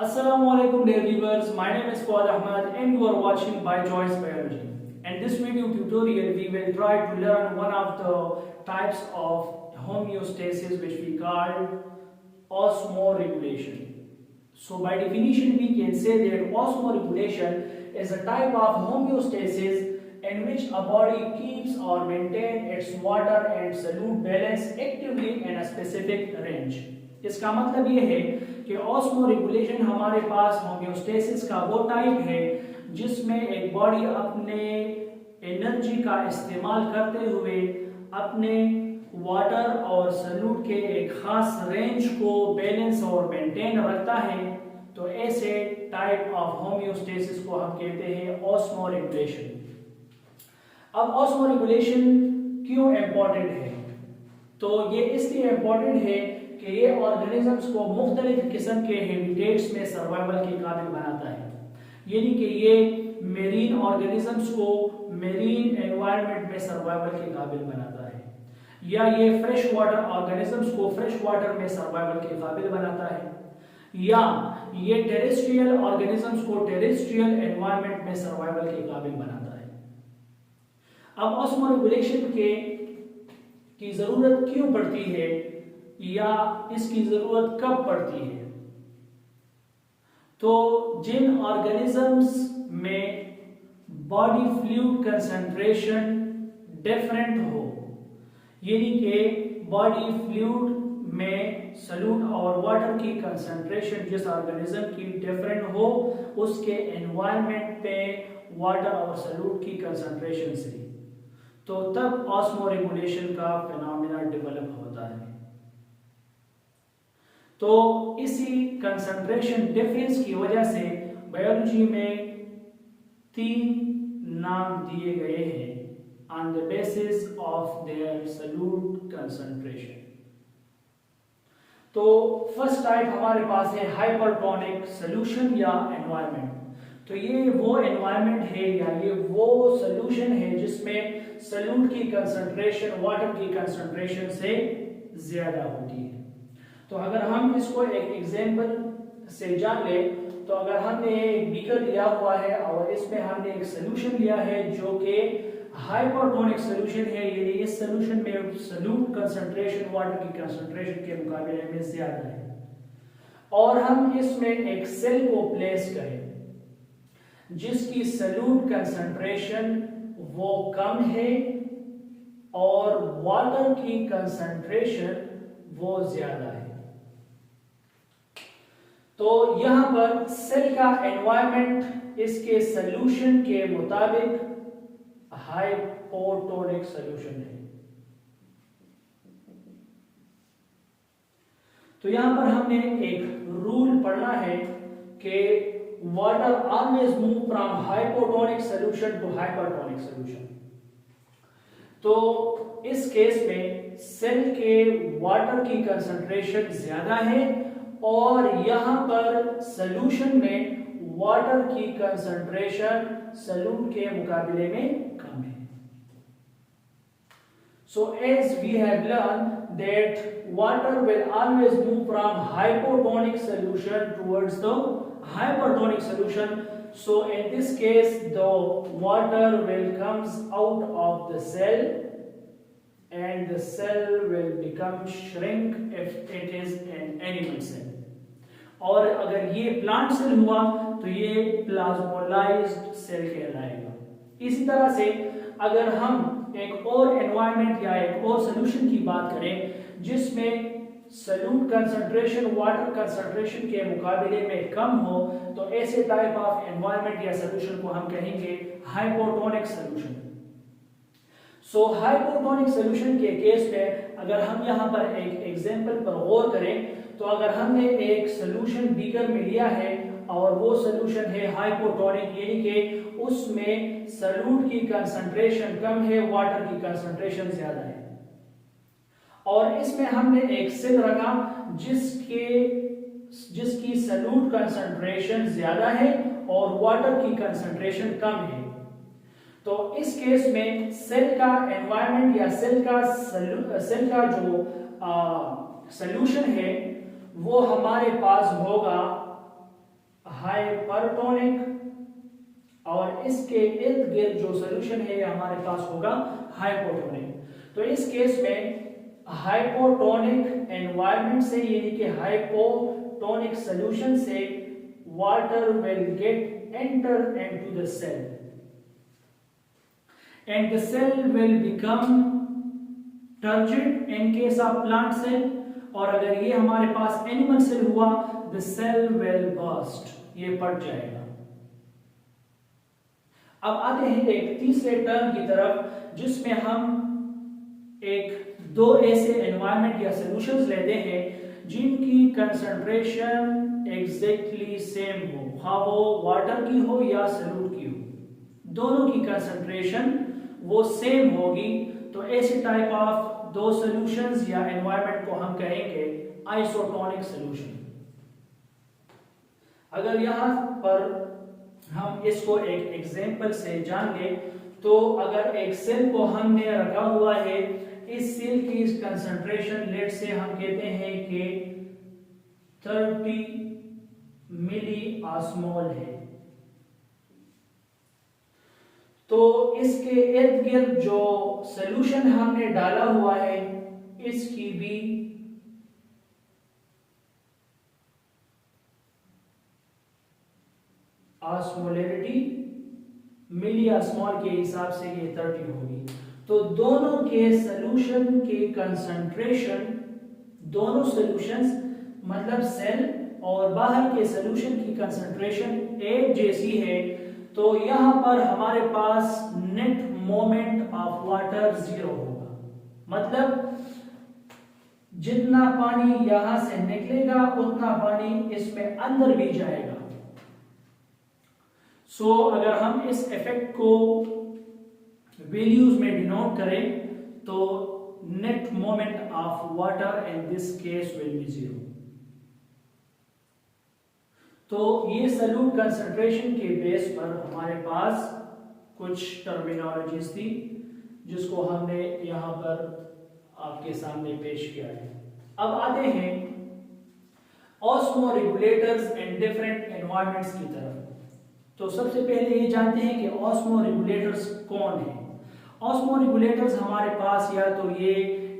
Assalamualaikum dear viewers, my name is Fuad Ahmad and you are watching By Choice Biology. In this video tutorial we will try to learn one of the types of homeostasis which we call osmoregulation. So by definition we can say that osmoregulation is a type of homeostasis in which a body keeps or maintains its water and solute balance actively in a specific range. इसका मतलब ये है कि osmoregulation हमारे पास homeostasis का वो type है जिसमें एक बॉडी अपने एनर्जी का इस्तेमाल करते हुए अपने वाटर और सल्यूट के एक खास रेंज को बैलेंस और मेंटेन रखता है। तो ऐसे टाइप ऑफ होम्योस्टेसिस को हम कहते हैं ऑस्मोरेगुलेशन। अब ऑस्मोरेगुलेशन क्यों इम्पोर्टेंट है? तो ये इसलिए इम्पोर्टेंट है कि ये ऑर्गेनिजम्स को मुख्तलिफ किस्म के हैबिटेट्स में सर्वाइवल के काबिल बनाता है, यानी कि ये मेरीन ऑर्गेनिजम्स को मेरीन एनवायरनमेंट में सर्वाइवल के काबिल बनाता है, या ये फ्रेश वाटर ऑर्गेनिजम्स को फ्रेश वाटर में सर्वाइवल के काबिल बनाता है, या ये टेरेस्ट्रियल ऑर्गेनिजम्स को टेरेस्ट्रियल एनवायरनमेंट में सर्वाइवल के काबिल बनाता है। अब ऑस्मोरेगुलेशन की जरूरत क्यों पड़ती है या इसकी जरूरत कब पड़ती है? तो जिन ऑर्गेनिजम्स में बॉडी फ्लूइड कंसंट्रेशन डिफरेंट हो, यानी कि बॉडी फ्लूइड में सॉल्यूट और वाटर की कंसंट्रेशन जिस ऑर्गेनिज्म की डिफरेंट हो उसके एनवायरनमेंट पे वाटर और सॉल्यूट की कंसंट्रेशन से, तो तब ऑस्मोरेगुलेशन का फिनोमेना डेवलप होता है। तो इसी कंसंट्रेशन डिफरेंस की वजह से बायोलॉजी में 3 नाम दिए गए हैं on the basis of their solute concentration. तो फर्स्ट टाइप हमारे पास है हाइपरटोनिक सॉल्यूशन या एनवायरनमेंट। तो ये वो एनवायरनमेंट है या ये वो सॉल्यूशन है जिसमें सॉल्यूट की कंसंट्रेशन वाटर की कंसंट्रेशन से ज्यादा होती है। तो अगर हम इसको एक एग्जांपल से जान ले, तो अगर हमने एक बीकर लिया हुआ है और इसमें हमने एक सॉल्यूशन लिया है जो कि हाइपरटोनिक सॉल्यूशन है, यानी इस सॉल्यूशन में सॉल्यूट कंसंट्रेशन वाटर की कंसंट्रेशन के मुकाबले में ज्यादा है, और हम इसमें एक सेल को प्लेस करें जिसकी सॉल्यूट कंसंट्रेशन वो कम है और वाटर की कंसंट्रेशन वो ज्यादा है। तो यहां पर सेल का एनवायरनमेंट इसके सॉल्यूशन के मुताबिक हाइपोटोनिक सॉल्यूशन है। तो यहां पर हमने एक रूल पढ़ना है कि water always move from hypotonic solution to hypertonic solution. तो इस केस में सेल के वाटर की कंसंट्रेशन ज्यादा है और यहां पर सॉल्यूशन में वाटर की कंसंट्रेशन सॉल्यूट के मुकाबले में कम है। So as we have learned that water will always move from hypotonic solution towards the hypertonic solution. So in this case the water will comes out of the cell and the cell will become shrink if it is an animal cell, और अगर ये plant cell हुआ तो ये plasmolysed cell कहलाएगा। इसी तरह से अगर हम एक और एनवायरनमेंट या एक और सॉल्यूशन की बात करें जिसमें सॉल्यूट कंसंट्रेशन वाटर कंसंट्रेशन के मुकाबले में कम हो, तो ऐसे टाइप ऑफ एनवायरनमेंट या सॉल्यूशन को हम कहेंगे हाइपोटोनिक सॉल्यूशन। सो हाइपोटोनिक सॉल्यूशन के केस में अगर हम यहां पर एक एग्जांपल पर गौर करें, तो अगर हमने एक सॉल्यूशन बीकर में लिया है और वो सॉल्यूशन है हाइपोटोनिक, यानी कि उसमें सॉल्यूट की कंसंट्रेशन कम है वाटर की कंसंट्रेशन ज्यादा है, और इसमें हमने एक सेल रखा जिसकी सॉल्यूट कंसंट्रेशन ज्यादा है और वाटर की कंसंट्रेशन कम है। तो इस केस में सेल का एनवायरनमेंट या सेल का जो सॉल्यूशन है वो हमारे पास होगा हाइपरटोनिक, और इसके इर्द गिर्द जो सोल्यूशन है हमारे पास होगा हाइपोटोनिक। तो इस केस में हाइपोटोनिक एनवायरनमेंट से यानी कि हाइपोटोनिक सोल्यूशन से water will get enter into the cell and the cell will become turgid in case of plant cell, और अगर ये हमारे पास एनिमल सेल हुआ the cell will burst, ये फट जाएगा। अब आते हैं एक तीसरे टर्म की तरफ जिसमें हम एक दो ऐसे एनवायरनमेंट या सॉल्यूशंस लेते हैं जिनकी कंसंट्रेशन एग्जैक्टली सेम हो, हाँ वो वाटर की हो या सॉल्यूट की हो, दोनों की कंसंट्रेशन वो सेम होगी। तो ऐसे टाइप ऑफ दो सॉल्यूशंस या एनवायरनमेंट को हम कहेंगे आइसोटोनिक सॉल्यूशन। अगर यहां पर हम इसको एक एग्जांपल से जान लें तो अगर एक सेल को हमने रखा हुआ है, इस सेल की कंसंट्रेशन लेट से हम कहते हैं कि 30 मिली ऑस्मोल है, तो इसके इर्द गिर्द जो सॉल्यूशन हमने डाला हुआ है इसकी भी ऑस्मोलैरिटी मिली ऑस्मोल के हिसाब से ये 30 होगी। तो दोनों के सॉल्यूशन के कंसंट्रेशन, दोनों सॉल्यूशंस मतलब सेल और बाहर के सॉल्यूशन की कंसंट्रेशन एक जैसी है, तो यहां पर हमारे पास नेट मोमेंट ऑफ वाटर 0 होगा। मतलब जितना पानी यहां से निकलेगा उतना पानी इसमें अंदर भी जाएगा। सो अगर हम इस इफेक्ट को वैल्यूज में डिनोट करें तो net moment of water in this case will be 0। तो ये सॉल्यूट कंसंट्रेशन के बेस पर हमारे पास कुछ टर्मिनोलॉजीज थी जिसको हमने यहां पर आपके सामने पेश किया है। अब आते हैं osmo regulators and different environments की तरफ। तो सबसे पहले ये जानते हैं कि ऑस्मो रेगुलेटर्स कौन है। ऑस्मो रेगुलेटर्स हमारे पास या तो ये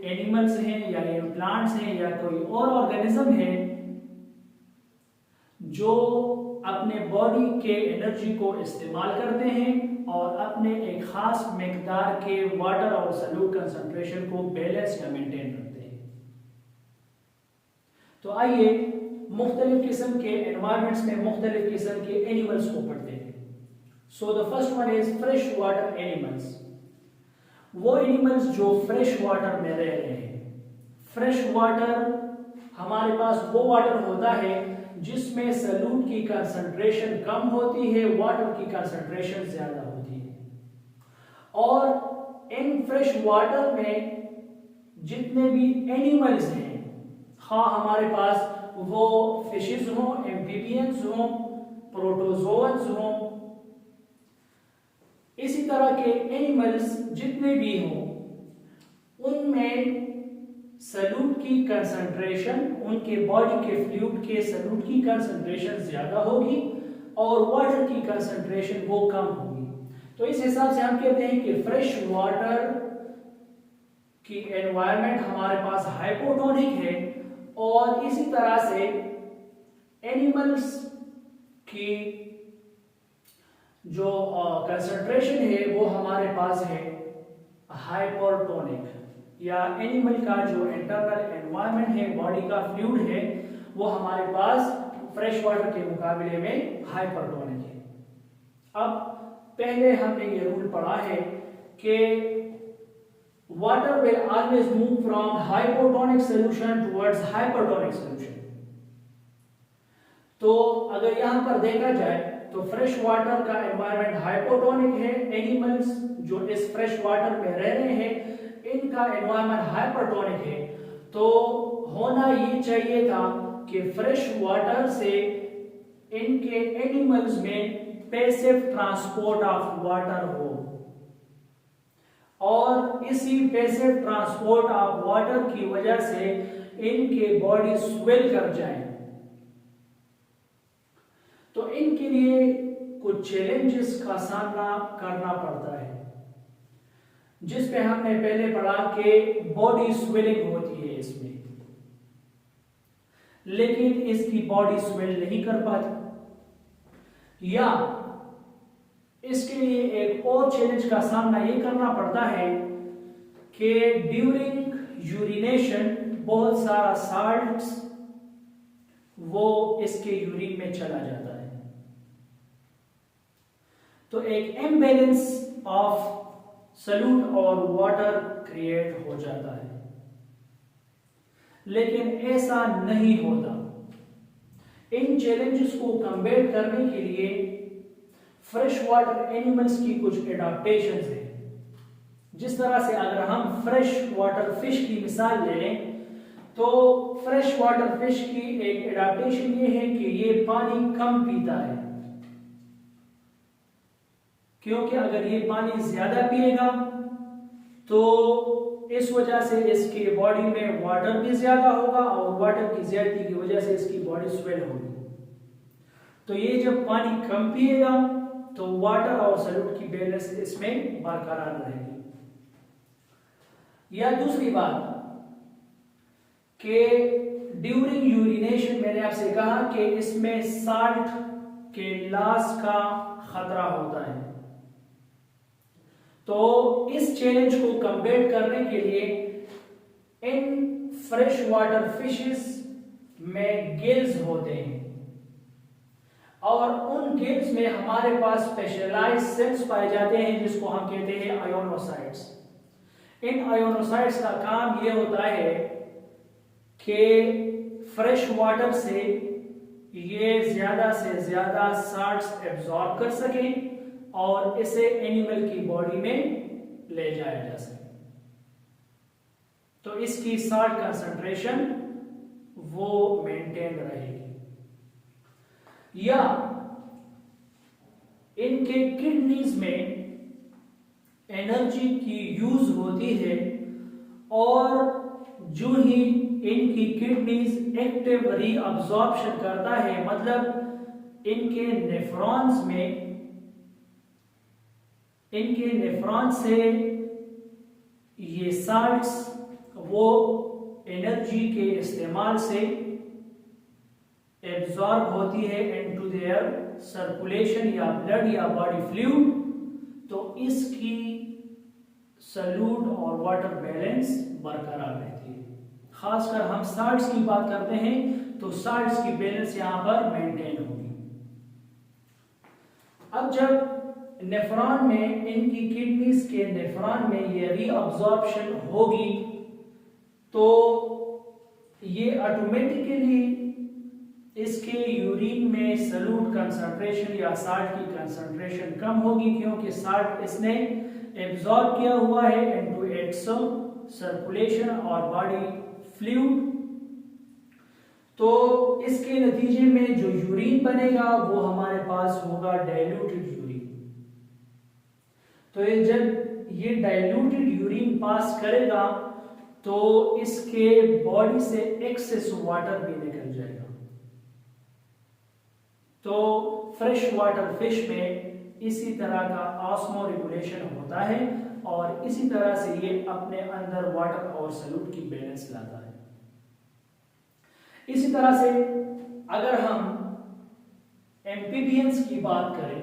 एनिमल्स हैं या ये प्लांट्स हैं या कोई और ऑर्गेनिज्म है जो अपने बॉडी के एनर्जी को इस्तेमाल करते हैं और अपने एक खास मिकदार के वाटर और सॉल्यूट कंसंट्रेशन को बैलेंस या मेंटेन करते हैं। तो आइए मुख्तलिफ किस्म के एनवायरनमेंट्स में मुख्तलिफ किस्म के एनिमल्स को पढ़ते हैं। So the first one is fresh water animals. वो एनिमल्स जो फ्रेश वाटर में रह रहे हैं। फ्रेश वाटर हमारे पास वो वाटर होता है जिसमें सॉल्यूट की कंसंट्रेशन कम होती है, वाटर की कंसंट्रेशन ज्यादा होती है। और इन फ्रेश वाटर में जितने भी एनिमल्स हैं, हाँ हमारे पास वो फिशेस हों, एम्फीबियंस हों, प्रोटोजोअन्स हों, इसी तरह के एनिमल्स जितने भी हों उनमें सॉल्यूट की कंसंट्रेशन, उनके बॉडी के फ्लूइड के सॉल्यूट की कंसंट्रेशन ज्यादा होगी और वाटर की कंसंट्रेशन वो कम होगी। तो इस हिसाब से हम कहते हैं कि फ्रेश वाटर की एनवायरनमेंट हमारे पास हाइपोटोनिक है और इसी तरह से एनिमल्स की जो कंसंट्रेशन है वो हमारे पास है हाइपरटोनिक, या एनिमल का जो इंटरनल एनवायरनमेंट है, बॉडी का फ्लूइड है, वो हमारे पास फ्रेश वाटर के मुकाबले में हाइपरटोनिक है। अब पहले हमने ये रूल पढ़ा है कि water will always move from hypotonic solution towards hypertonic solution. तो अगर यहां पर देखा जाए तो फ्रेश वाटर का एनवायरनमेंट हाइपोटोनिक है, एनिमल्स जो इस फ्रेश वाटर में रह रहे हैं इनका एनवायरनमेंट हाइपरटोनिक है। तो होना ये चाहिए था कि फ्रेश वाटर से इनके एनिमल्स में पैसिव ट्रांसपोर्ट ऑफ वाटर हो और इसी पैसिव ट्रांसपोर्ट ऑफ वाटर की वजह से इनके बॉडी स्वेल कर जाए। तो इनके लिए कुछ चैलेंजेस का सामना करना पड़ता है, जिस पे हमने पहले पढ़ा कि बॉडी स्वेलिंग होती है इसमें, लेकिन इसकी बॉडी स्वेल नहीं कर पाती। या इसके लिए एक और चैलेंज का सामना ये करना पड़ता है कि ड्यूरिंग यूरिनेशन बहुत सारा साल्ट्स वो इसके यूरिन में चला जाता है, तो एक इम्बैलेंस ऑफ सॉल्यूट और वाटर क्रिएट हो जाता है। लेकिन ऐसा नहीं होता। इन चैलेंजेस को कम्बेट करने के लिए फ्रेश वाटर एनिमल्स की कुछ एडाप्टेशंस हैं। जिस तरह से अगर हम फ्रेश वाटर फिश की मिसाल ले लें, तो फ्रेश वाटर फिश की एक एडाप्टेशन ये है कि ये पानी कम पीता है, क्योंकि अगर ये पानी ज्यादा पिएगा तो इस वजह से इसकी बॉडी में वाटर भी ज्यादा होगा और वाटर की ज्यादती की वजह से इसकी बॉडी स्वेल होगी। तो ये जब पानी कम पिएगा तो वाटर और सॉल्यूट की बैलेंस इसमें बरकरार रहेगी। या दूसरी बात कि ड्यूरिंग यूरिनेशन मैंने आपसे कहा कि इसमें साल्ट के लॉस का खतरा होता है। तो इस चैलेंज को कंपेयर करने के लिए इन फ्रेश वाटर फिशेस में गिल्स होते हैं और उन गिल्स में हमारे पास स्पेशलाइज्ड सेल्स पाए जाते हैं जिसको हम कहते हैं आयोनोसाइट्स। इन आयोनोसाइट्स का काम यह होता है कि फ्रेश वाटर से ये ज्यादा से ज्यादा साल्ट्स एब्जॉर्ब कर सकें और इसे एनिमल की बॉडी में ले जाया जा सके। तो इसकी साल्ट कंसंट्रेशन वो मेंटेन रहेगी। या इनके किडनीज में एनर्जी की यूज होती है और जो ही इनकी किडनीज एक्टिव रीअब्जॉर्प्शन करता है, मतलब इनके नेफ्रॉन से ये साल्ट्स वो एनर्जी के इस्तेमाल से एब्जॉर्ब होती है इनटू देयर सर्कुलेशन या ब्लड या बॉडी फ्लूइड। तो इसकी सॉल्यूट और वाटर बैलेंस बरकरार रहती है। खासकर हम साल्ट्स की बात करते हैं तो साल्ट्स की बैलेंस यहां पर मेंटेन होगी। अब जब नेफ्रॉन में इनकी किडनीज के नेफ्रॉन में ये रीअब्जॉर्प्शन होगी तो ये ऑटोमेटिकली इसके यूरिन में सॉल्यूट कंसंट्रेशन या साल्ट की कंसंट्रेशन कम होगी, क्योंकि साल्ट इसने एब्जॉर्ब किया हुआ है इनटू इट्स सर्कुलेशन और बॉडी फ्लूइड। तो इसके नतीजे में जो यूरिन बनेगा वो हमारे पास होगा डाइल्यूटेड यूरिन। तो ये जब ये डाइल्यूटेड यूरिन पास करेगा तो इसके बॉडी से एक्सेस वाटर भी निकल जाएगा। तो फ्रेश वाटर फिश में इसी तरह का ऑस्मो रेगुलेशन होता है और इसी तरह से ये अपने अंदर वाटर और सॉल्यूट की बैलेंस लाता है। इसी तरह से अगर हम एम्फीबियंस की बात करें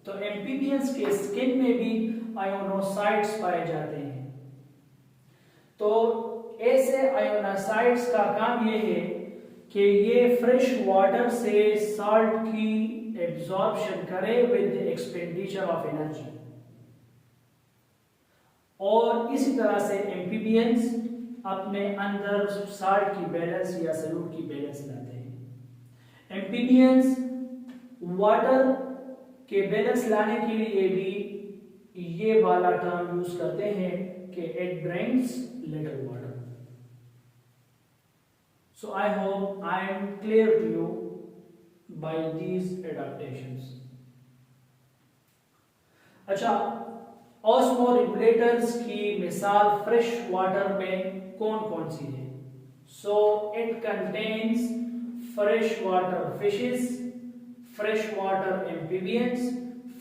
तो एम्फीबियंस के स्किन में भी आयोनोसाइट्स पाए जाते हैं। तो ऐसे आयोनोसाइट्स का काम यह है कि ये फ्रेश वाटर से साल्ट की एब्जॉर्प्शन करे with the expenditure of energy. और इसी तरह से एम्फीबियंस अपने अंदर साल्ट की बैलेंस या सॉल्यूट की बैलेंस लाते हैं। एम्फीबियंस वाटर के बैलेंस लाने के लिए भी ये वाला टर्म यूज करते हैं कि it drinks little water. So I hope I am clear to you by these adaptations. अच्छा, ऑस्मो रेगुलेटर्स की मिसाल फ्रेश वाटर में कौन कौन सी है? So it contains fresh water fishes, freshwater amphibians,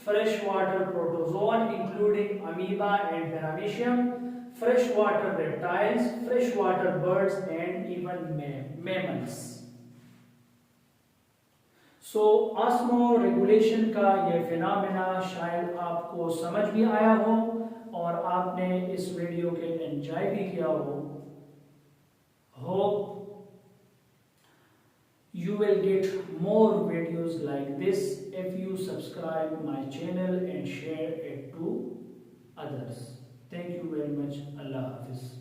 freshwater protozoan including amoeba and paramecium, freshwater reptiles, freshwater birds and even mammals. So osmo regulation का ये phenomena शायद आपको समझ भी आया हो और आपने इस वीडियो के एंजॉय भी किया हो. Hope you will get more videos like this if you subscribe my channel and share it to others. Thank you very much. Allah Hafiz.